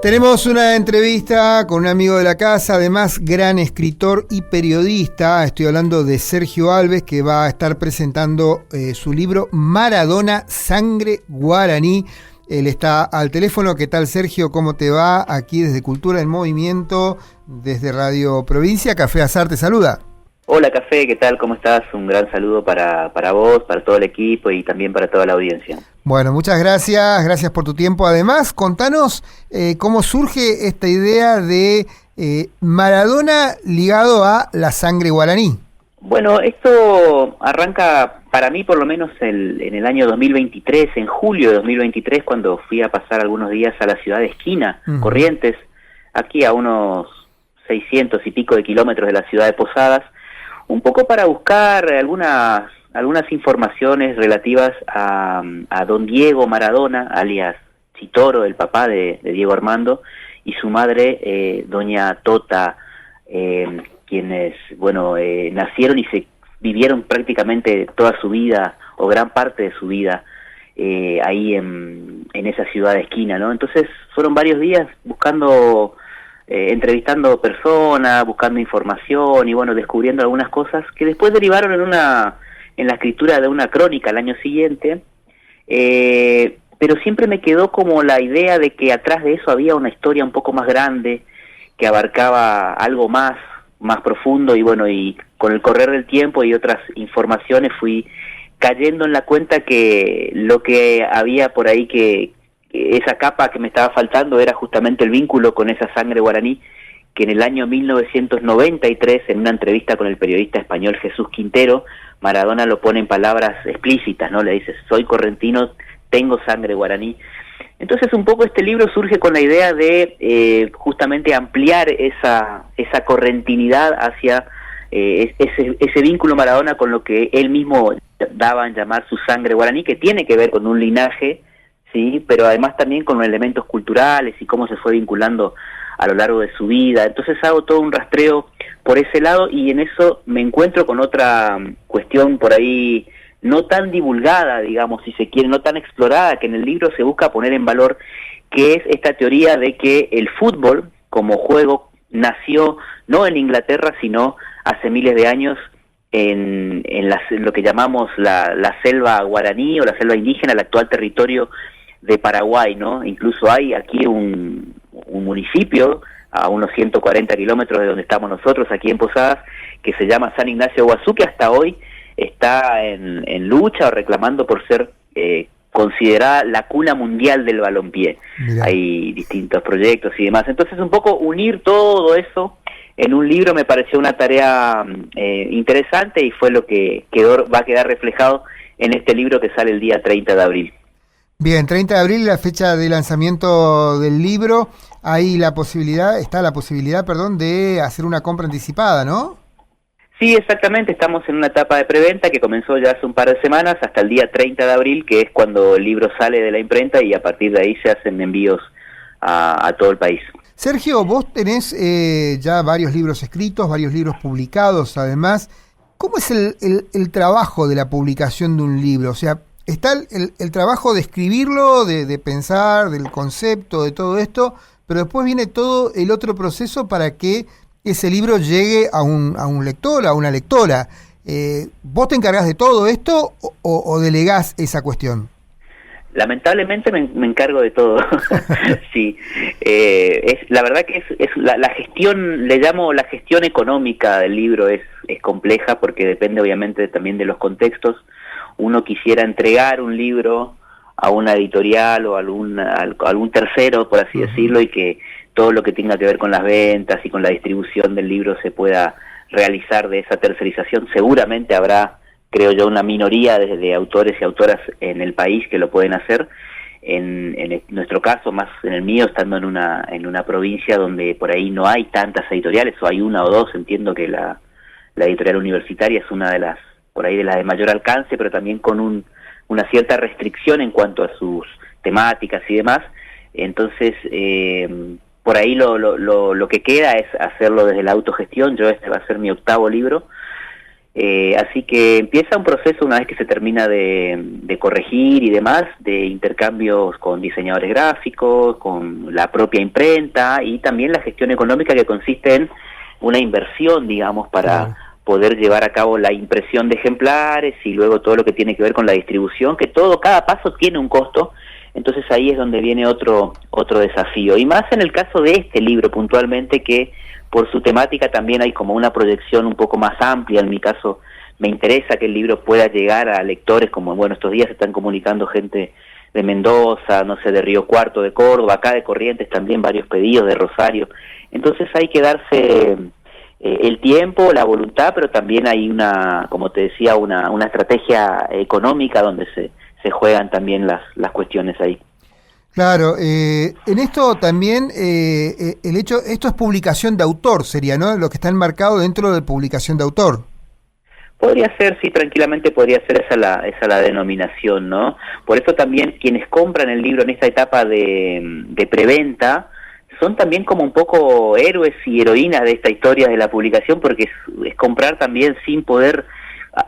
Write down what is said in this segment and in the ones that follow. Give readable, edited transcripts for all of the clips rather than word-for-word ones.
Tenemos una entrevista con un amigo de la casa, además gran escritor y periodista. Estoy hablando de Sergio Alves, que va a estar presentando su libro Maradona, Sangre Guaraní. Él está al teléfono. ¿Qué tal, Sergio? ¿Cómo te va? Aquí desde Cultura en Movimiento, desde Radio Provincia. Café Azar te saluda. Hola, Café, ¿qué tal? ¿Cómo estás? Un gran saludo para vos, para todo el equipo y también para toda la audiencia. Bueno, muchas gracias por tu tiempo. Además, contanos cómo surge esta idea de Maradona ligado a la sangre guaraní. Bueno, esto arranca para mí por lo menos en el año 2023, en julio de 2023, cuando fui a pasar algunos días a la ciudad de Esquina, Corrientes, aquí a unos 600 y pico de kilómetros de la ciudad de Posadas, un poco para buscar algunas informaciones relativas a don Diego Maradona, alias Chitoro, el papá de Diego Armando, y su madre, doña Tota, quienes, nacieron y se vivieron prácticamente toda su vida, o gran parte de su vida, ahí en esa ciudad de Esquina, ¿no? Entonces fueron varios días buscando, entrevistando personas, buscando información y descubriendo algunas cosas que después derivaron en la escritura de una crónica al año siguiente, pero siempre me quedó como la idea de que atrás de eso había una historia un poco más grande, que abarcaba algo más profundo, y con el correr del tiempo y otras informaciones fui cayendo en la cuenta que lo que había por ahí, que esa capa que me estaba faltando era justamente el vínculo con esa sangre guaraní, que en el año 1993, en una entrevista con el periodista español Jesús Quintero, Maradona lo pone en palabras explícitas, ¿no? Le dice: soy correntino, tengo sangre guaraní. Entonces un poco este libro surge con la idea de justamente ampliar esa correntinidad hacia ese vínculo Maradona con lo que él mismo daba en llamar su sangre guaraní, que tiene que ver con un linaje, sí, pero además también con elementos culturales y cómo se fue vinculando a lo largo de su vida. Entonces hago todo un rastreo por ese lado, y en eso me encuentro con otra cuestión por ahí no tan divulgada, digamos, si se quiere, no tan explorada, que en el libro se busca poner en valor, que es esta teoría de que el fútbol como juego nació no en Inglaterra, sino hace miles de años en lo que llamamos la selva guaraní o la selva indígena, el actual territorio de Paraguay, ¿no? Incluso hay aquí un municipio a unos 140 kilómetros de donde estamos nosotros, aquí en Posadas, que se llama San Ignacio de Guazú, que hasta hoy está en lucha o reclamando por ser considerada la cuna mundial del balompié. Mirá. Hay distintos proyectos y demás. Entonces un poco unir todo eso en un libro me pareció una tarea interesante, y fue lo que va a quedar reflejado en este libro que sale el día 30 de abril. Bien, 30 de abril, la fecha de lanzamiento del libro. Está la posibilidad, de hacer una compra anticipada, ¿no? Sí, exactamente, estamos en una etapa de preventa que comenzó ya hace un par de semanas, hasta el día 30 de abril, que es cuando el libro sale de la imprenta, y a partir de ahí se hacen envíos a todo el país. Sergio, vos tenés ya varios libros escritos, varios libros publicados, además. ¿Cómo es el trabajo de la publicación de un libro? O sea, está el trabajo de escribirlo, de pensar, del concepto, de todo esto, pero después viene todo el otro proceso para que ese libro llegue a un lector, a una lectora. ¿Vos te encargás de todo esto o delegás esa cuestión? Lamentablemente me encargo de todo. Sí, la verdad que es la gestión, le llamo la gestión económica del libro, es compleja, porque depende obviamente también de los contextos. Uno quisiera entregar un libro a una editorial o a algún tercero, por así decirlo, y que todo lo que tenga que ver con las ventas y con la distribución del libro se pueda realizar de esa tercerización. Seguramente habrá, creo yo, una minoría de autores y autoras en el país que lo pueden hacer. En nuestro caso, más en el mío, estando en una provincia donde por ahí no hay tantas editoriales, o hay una o dos. Entiendo que la editorial universitaria es una de las, por ahí, de las de mayor alcance, pero también con una cierta restricción en cuanto a sus temáticas y demás. Entonces, por ahí lo que queda es hacerlo desde la autogestión. Este va a ser mi 8º libro, Así que empieza un proceso una vez que se termina de corregir y demás, de intercambios con diseñadores gráficos, con la propia imprenta y también la gestión económica, que consiste en una inversión, digamos, para poder llevar a cabo la impresión de ejemplares y luego todo lo que tiene que ver con la distribución, que cada paso tiene un costo. Entonces ahí es donde viene otro desafío. Y más en el caso de este libro puntualmente, que por su temática también hay como una proyección un poco más amplia. En mi caso me interesa que el libro pueda llegar a lectores, como bueno, estos días se están comunicando gente de Mendoza, no sé, de Río Cuarto, de Córdoba, acá de Corrientes también varios pedidos, de Rosario. Entonces hay que darse el tiempo, la voluntad, pero también hay como te decía, una estrategia económica donde se juegan también las cuestiones ahí. Claro, en esto también esto es publicación de autor, sería, ¿no? Lo que está enmarcado dentro de publicación de autor. Podría ser, sí, tranquilamente podría ser esa la denominación, ¿no? Por eso también quienes compran el libro en esta etapa de preventa son también como un poco héroes y heroínas de esta historia de la publicación, porque es comprar también sin poder,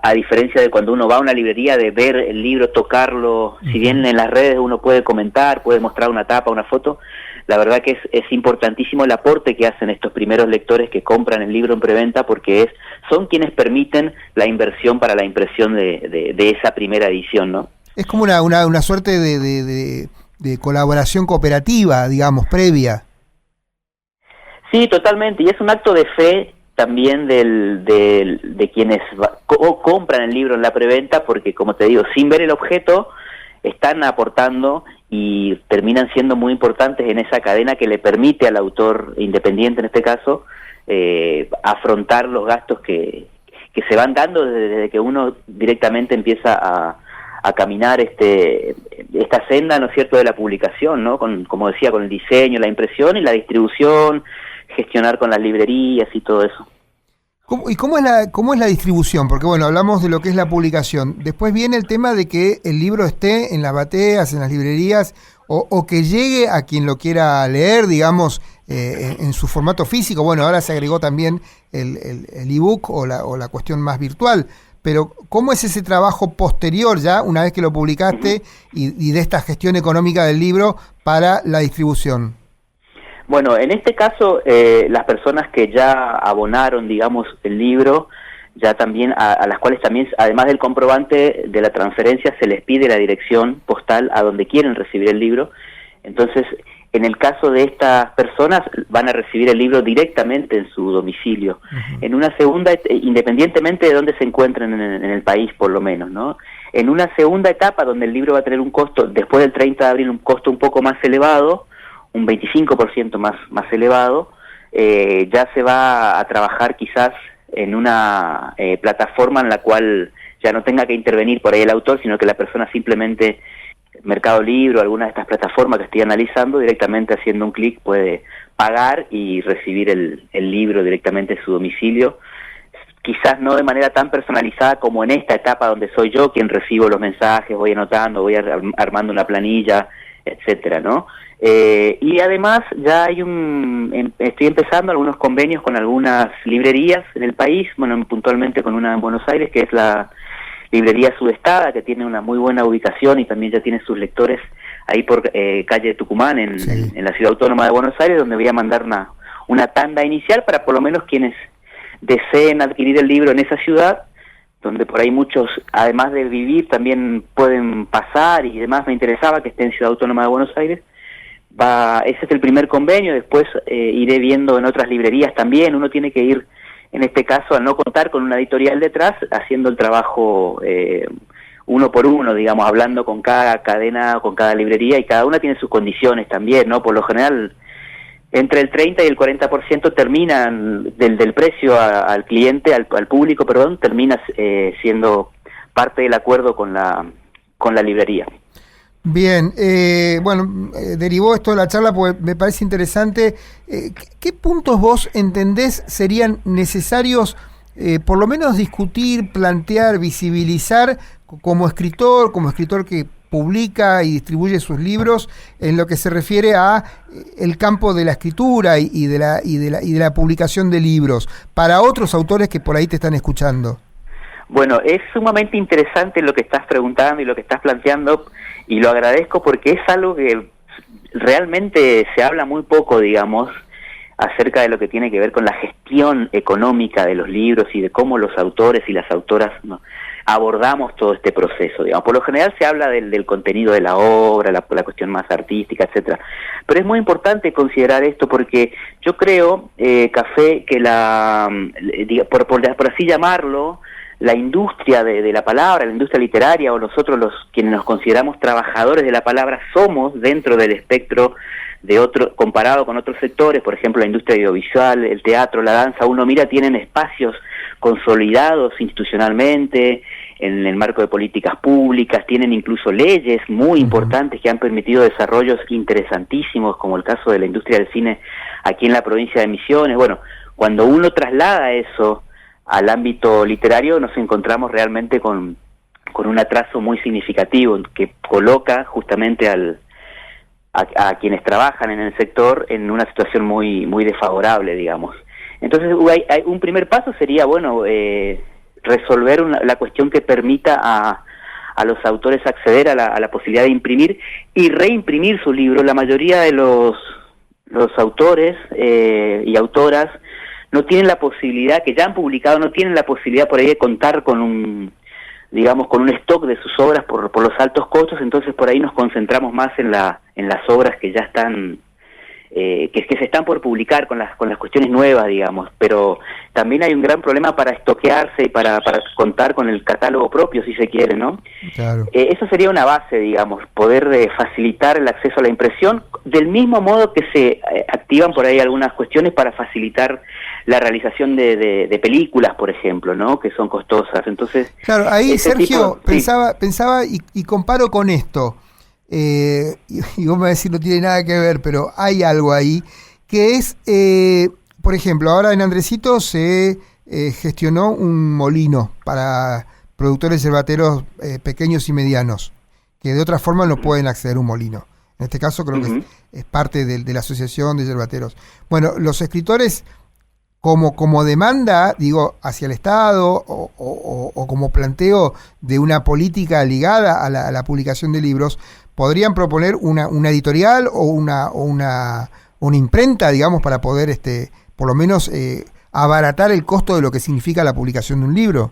a diferencia de cuando uno va a una librería, de ver el libro, tocarlo. Si bien en las redes uno puede comentar, puede mostrar una tapa, una foto, la verdad que es importantísimo el aporte que hacen estos primeros lectores que compran el libro en preventa, porque son quienes permiten la inversión para la impresión de esa primera edición, ¿no? Es como una suerte de colaboración cooperativa, digamos, previa. Sí, totalmente, y es un acto de fe también de quienes compran el libro en la preventa, porque como te digo, sin ver el objeto, están aportando y terminan siendo muy importantes en esa cadena que le permite al autor independiente, en este caso, afrontar los gastos que se van dando desde que uno directamente empieza a caminar esta senda, ¿no es cierto?, de la publicación, ¿no? Como decía, con el diseño, la impresión y la distribución, gestionar con las librerías y todo eso. ¿Cómo es la distribución? Porque bueno, hablamos de lo que es la publicación. Después viene el tema de que el libro esté en las bateas, en las librerías, o que llegue a quien lo quiera leer, digamos, en su formato físico. Bueno, ahora se agregó también el ebook o la cuestión más virtual. Pero ¿cómo es ese trabajo posterior ya, una vez que lo publicaste, y de esta gestión económica del libro para la distribución? Bueno, en este caso, las personas que ya abonaron, digamos, el libro, ya también a las cuales también, además del comprobante de la transferencia, se les pide la dirección postal a donde quieren recibir el libro. Entonces, en el caso de estas personas, van a recibir el libro directamente en su domicilio. Uh-huh. En una segunda, independientemente de dónde se encuentren en el país, por lo menos, ¿no? En una segunda etapa, donde el libro va a tener un costo, después del 30 de abril, un costo un poco más elevado, un 25% más elevado, ya se va a trabajar quizás en una plataforma en la cual ya no tenga que intervenir por ahí el autor, sino que la persona simplemente, Mercado Libre o alguna de estas plataformas que estoy analizando, directamente haciendo un clic puede pagar y recibir el libro directamente en su domicilio. Quizás no de manera tan personalizada como en esta etapa donde soy yo quien recibo los mensajes, voy anotando, voy armando una planilla, etcétera, ¿no? Y además ya estoy empezando algunos convenios con algunas librerías en el país, bueno, puntualmente con una en Buenos Aires, que es la librería Sudestada, que tiene una muy buena ubicación y también ya tiene sus lectores ahí por calle Tucumán, en la ciudad autónoma de Buenos Aires, donde voy a mandar una tanda inicial para por lo menos quienes deseen adquirir el libro en esa ciudad, donde por ahí muchos, además de vivir, también pueden pasar y demás. Me interesaba que esté en Ciudad Autónoma de Buenos Aires. Ese es el primer convenio. Después iré viendo en otras librerías también. Uno tiene que ir, en este caso, al no contar con una editorial detrás, haciendo el trabajo uno por uno, digamos, hablando con cada cadena, con cada librería, y cada una tiene sus condiciones también, ¿no? Por lo general, entre el 30 y el 40% terminan del precio al cliente, al público, perdón, termina siendo parte del acuerdo con la librería. Bien, derivó esto de la charla porque me parece interesante. ¿Qué puntos vos entendés serían necesarios, por lo menos discutir, plantear, visibilizar como escritor que publica y distribuye sus libros, en lo que se refiere a el campo de la escritura y de la publicación de libros, para otros autores que por ahí te están escuchando? Bueno, es sumamente interesante lo que estás preguntando y lo que estás planteando, y lo agradezco porque es algo que realmente se habla muy poco, digamos, acerca de lo que tiene que ver con la gestión económica de los libros y de cómo los autores y las autoras, ¿no?, abordamos todo este proceso, digamos. Por lo general se habla del contenido de la obra, la cuestión más artística, etcétera. Pero es muy importante considerar esto porque yo creo, Café, que por así llamarlo, la industria de la palabra, la industria literaria, o nosotros quienes nos consideramos trabajadores de la palabra, somos dentro del espectro de otro, comparado con otros sectores, por ejemplo la industria audiovisual, el teatro, la danza, uno mira, tienen espacios consolidados institucionalmente, en el marco de políticas públicas, tienen incluso leyes muy importantes que han permitido desarrollos interesantísimos, como el caso de la industria del cine aquí en la provincia de Misiones. Bueno, cuando uno traslada eso al ámbito literario, nos encontramos realmente con un atraso muy significativo, que coloca justamente a quienes trabajan en el sector en una situación muy desfavorable, digamos. Entonces, un primer paso sería, bueno, resolver la cuestión que permita a los autores acceder a la posibilidad de imprimir y reimprimir su libro. La mayoría de los autores y autoras no tienen la posibilidad, que ya han publicado, no tienen la posibilidad por ahí de contar con un stock de sus obras por los altos costos. Entonces por ahí nos concentramos más en las obras que ya están, que se están por publicar, con las cuestiones nuevas, digamos. Pero también hay un gran problema para estoquearse y para contar con el catálogo propio, si se quiere, ¿no? Claro. Eso sería una base, digamos, poder facilitar el acceso a la impresión, del mismo modo que se activan por ahí algunas cuestiones para facilitar la realización de películas, por ejemplo, ¿no?, que son costosas. Entonces, claro, ahí Sergio, pensaba y comparo con esto. Y vos me vas a decir no tiene nada que ver, pero hay algo ahí, que es, por ejemplo, ahora en Andresito se gestionó un molino para productores yerbateros pequeños y medianos, que de otra forma no pueden acceder a un molino. En este caso creo que es parte de la Asociación de Yerbateros. Bueno, los escritores, como demanda, digo, hacia el Estado o como planteo de una política ligada a la publicación de libros, podrían proponer una editorial o una imprenta, digamos, para poder por lo menos abaratar el costo de lo que significa la publicación de un libro.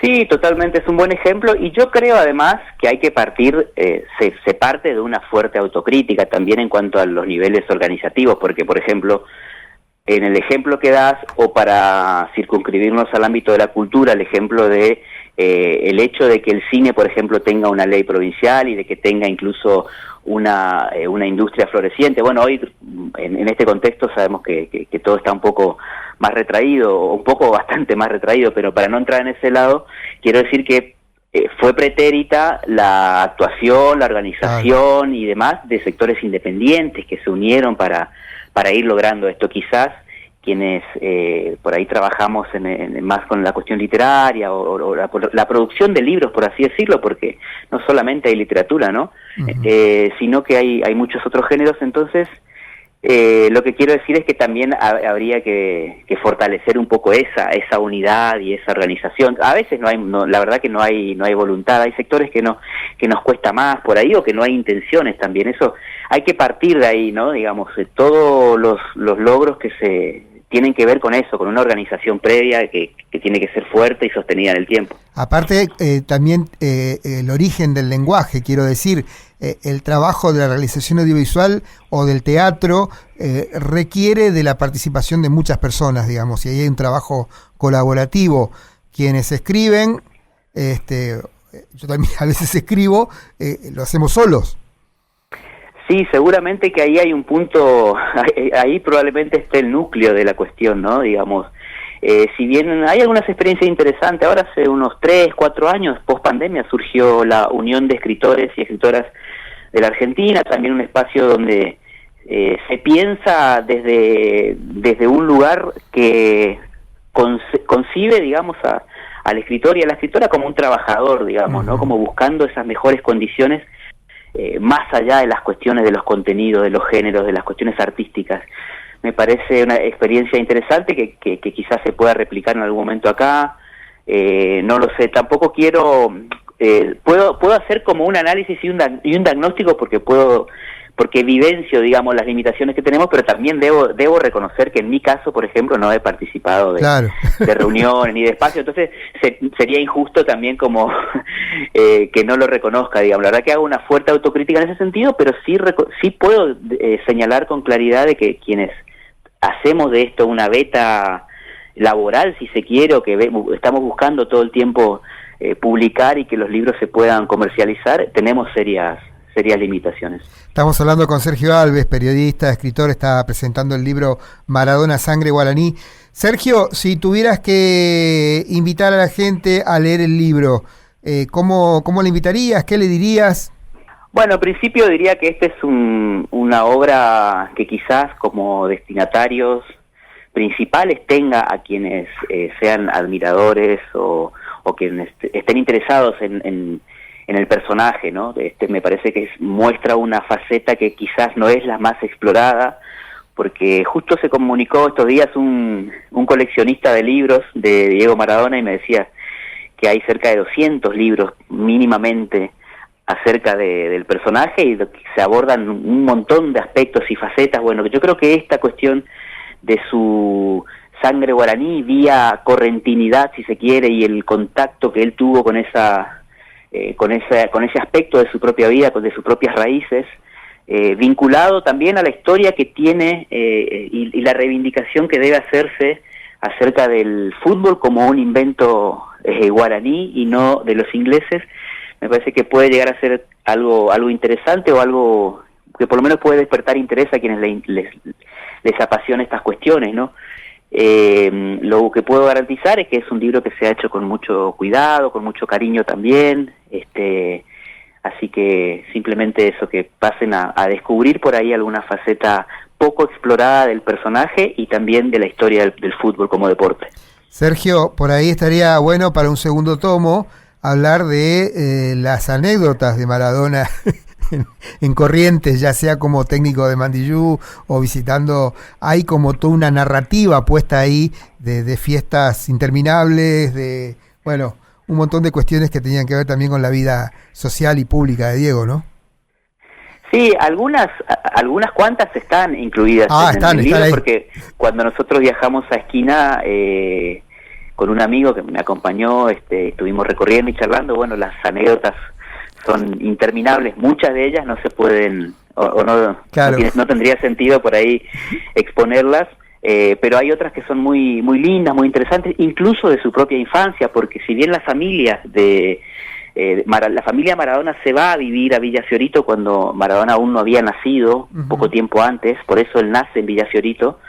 Sí, totalmente, es un buen ejemplo, y yo creo además que hay que partir, se parte de una fuerte autocrítica también en cuanto a los niveles organizativos, porque por ejemplo, en el ejemplo que das, o para circunscribirnos al ámbito de la cultura, el ejemplo de el hecho de que el cine, por ejemplo, tenga una ley provincial y de que tenga incluso una industria floreciente. Bueno, hoy en este contexto sabemos que todo está un poco más retraído, o un poco bastante más retraído, pero para no entrar en ese lado, quiero decir que fue pretérita la actuación, la organización y demás de sectores independientes que se unieron para ir logrando esto. Quizás quienes por ahí trabajamos más con la cuestión literaria o la producción de libros, por así decirlo, porque no solamente hay literatura, ¿no? Sino que hay muchos otros géneros. Entonces, lo que quiero decir es que también habría que fortalecer un poco esa unidad y esa organización. A veces la verdad que no hay voluntad, hay sectores que nos cuesta más por ahí, o que no hay intenciones también. Eso hay que partir de ahí, ¿no? Digamos, todos los logros que se tienen que ver con eso, con una organización previa que tiene que ser fuerte y sostenida en el tiempo. Aparte, también el origen del lenguaje, quiero decir, el trabajo de la realización audiovisual o del teatro requiere de la participación de muchas personas, digamos, y ahí hay un trabajo colaborativo. Quienes escriben, yo también a veces escribo, lo hacemos solos. Sí, seguramente que ahí hay un punto, ahí probablemente esté el núcleo de la cuestión, ¿no? Digamos, si bien hay algunas experiencias interesantes, ahora hace unos 3, 4 años, post pandemia, surgió la Unión de Escritores y Escritoras de la Argentina, también un espacio donde se piensa desde un lugar que concibe, digamos, al escritor y a la escritora como un trabajador, digamos, ¿no? Como buscando esas mejores condiciones, más allá de las cuestiones de los contenidos, de los géneros, de las cuestiones artísticas. Me parece una experiencia interesante que quizás se pueda replicar en algún momento acá. no lo sé, tampoco quiero, puedo hacer como un análisis y un diagnóstico porque vivencio, digamos, las limitaciones que tenemos, pero también debo reconocer que en mi caso, por ejemplo, no he participado de reuniones ni de espacios, entonces sería injusto también como que no lo reconozca, digamos. La verdad que hago una fuerte autocrítica en ese sentido, pero sí puedo señalar con claridad de que quienes hacemos de esto una beta laboral, si se quiere, o que estamos buscando todo el tiempo publicar y que los libros se puedan comercializar, tenemos serias limitaciones. Estamos hablando con Sergio Alves, periodista, escritor, está presentando el libro Maradona, Sangre Guaraní. Sergio, si tuvieras que invitar a la gente a leer el libro, ¿cómo le invitarías? ¿Qué le dirías? Bueno, al principio diría que esta es una obra que quizás como destinatarios principales tenga a quienes sean admiradores o quienes estén interesados en el personaje, ¿no? Me parece que muestra una faceta que quizás no es la más explorada, porque justo se comunicó estos días un coleccionista de libros de Diego Maradona y me decía que hay cerca de 200 libros mínimamente acerca del personaje y se abordan un montón de aspectos y facetas. Bueno, yo creo que esta cuestión de su sangre guaraní vía correntinidad, si se quiere, y el contacto que él tuvo con ese aspecto de su propia vida, de sus propias raíces, vinculado también a la historia que tiene y la reivindicación que debe hacerse acerca del fútbol como un invento guaraní y no de los ingleses, me parece que puede llegar a ser algo interesante o algo que por lo menos puede despertar interés a quienes les apasiona estas cuestiones, ¿no? Lo que puedo garantizar es que es un libro que se ha hecho con mucho cuidado, con mucho cariño también, así que simplemente eso, que pasen a descubrir por ahí alguna faceta poco explorada del personaje y también de la historia del fútbol como deporte. Sergio, por ahí estaría bueno para un segundo tomo hablar de las anécdotas de Maradona en Corrientes, ya sea como técnico de Mandillú o visitando. Hay como toda una narrativa puesta ahí de fiestas interminables, de, bueno, un montón de cuestiones que tenían que ver también con la vida social y pública de Diego, ¿no? Sí, algunas cuantas están incluidas en el libro, porque cuando nosotros viajamos a Esquina con un amigo que me acompañó, estuvimos recorriendo y charlando, bueno, las anécdotas son interminables, muchas de ellas no se pueden, claro, no tendría sentido por ahí exponerlas, pero hay otras que son muy lindas, muy interesantes, incluso de su propia infancia, porque si bien la familia la familia Maradona se va a vivir a Villa Fiorito cuando Maradona aún no había nacido, poco tiempo antes, por eso él nace en Villa Fiorito.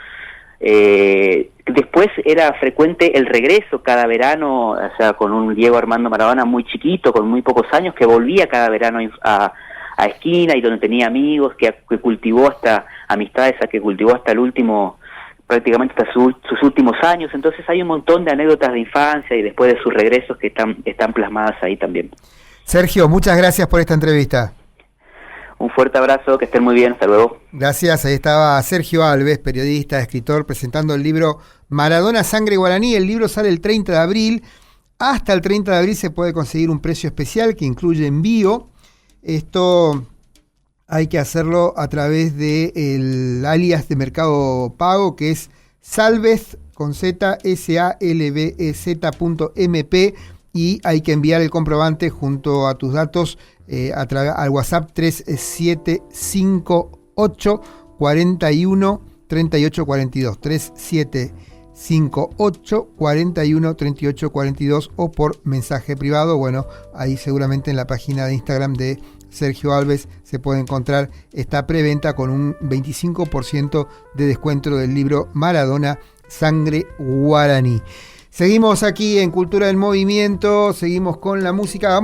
Después era frecuente el regreso cada verano, o sea, con un Diego Armando Maradona muy chiquito, con muy pocos años, que volvía cada verano a Esquina y donde tenía amigos, que cultivó hasta amistades, que cultivó hasta el último, prácticamente hasta sus últimos años. Entonces hay un montón de anécdotas de infancia y después de sus regresos que están plasmadas ahí también. Sergio, muchas gracias por esta entrevista. Un fuerte abrazo, que estén muy bien, hasta luego. Gracias, ahí estaba Sergio Alves, periodista, escritor, presentando el libro Maradona, Sangre Guaraní. El libro sale el 30 de abril. Hasta el 30 de abril se puede conseguir un precio especial que incluye envío. Esto hay que hacerlo a través del alias de Mercado Pago, que es Salvez, con Z, salvez.mp, y hay que enviar el comprobante junto a tus datos al WhatsApp 3758 41 38 42, 3758 41 38 42, o por mensaje privado. Bueno, ahí seguramente en la página de Instagram de Sergio Alves se puede encontrar esta preventa con un 25% de descuento del libro Maradona, Sangre Guaraní. Seguimos aquí en Cultura del Movimiento, seguimos con la música.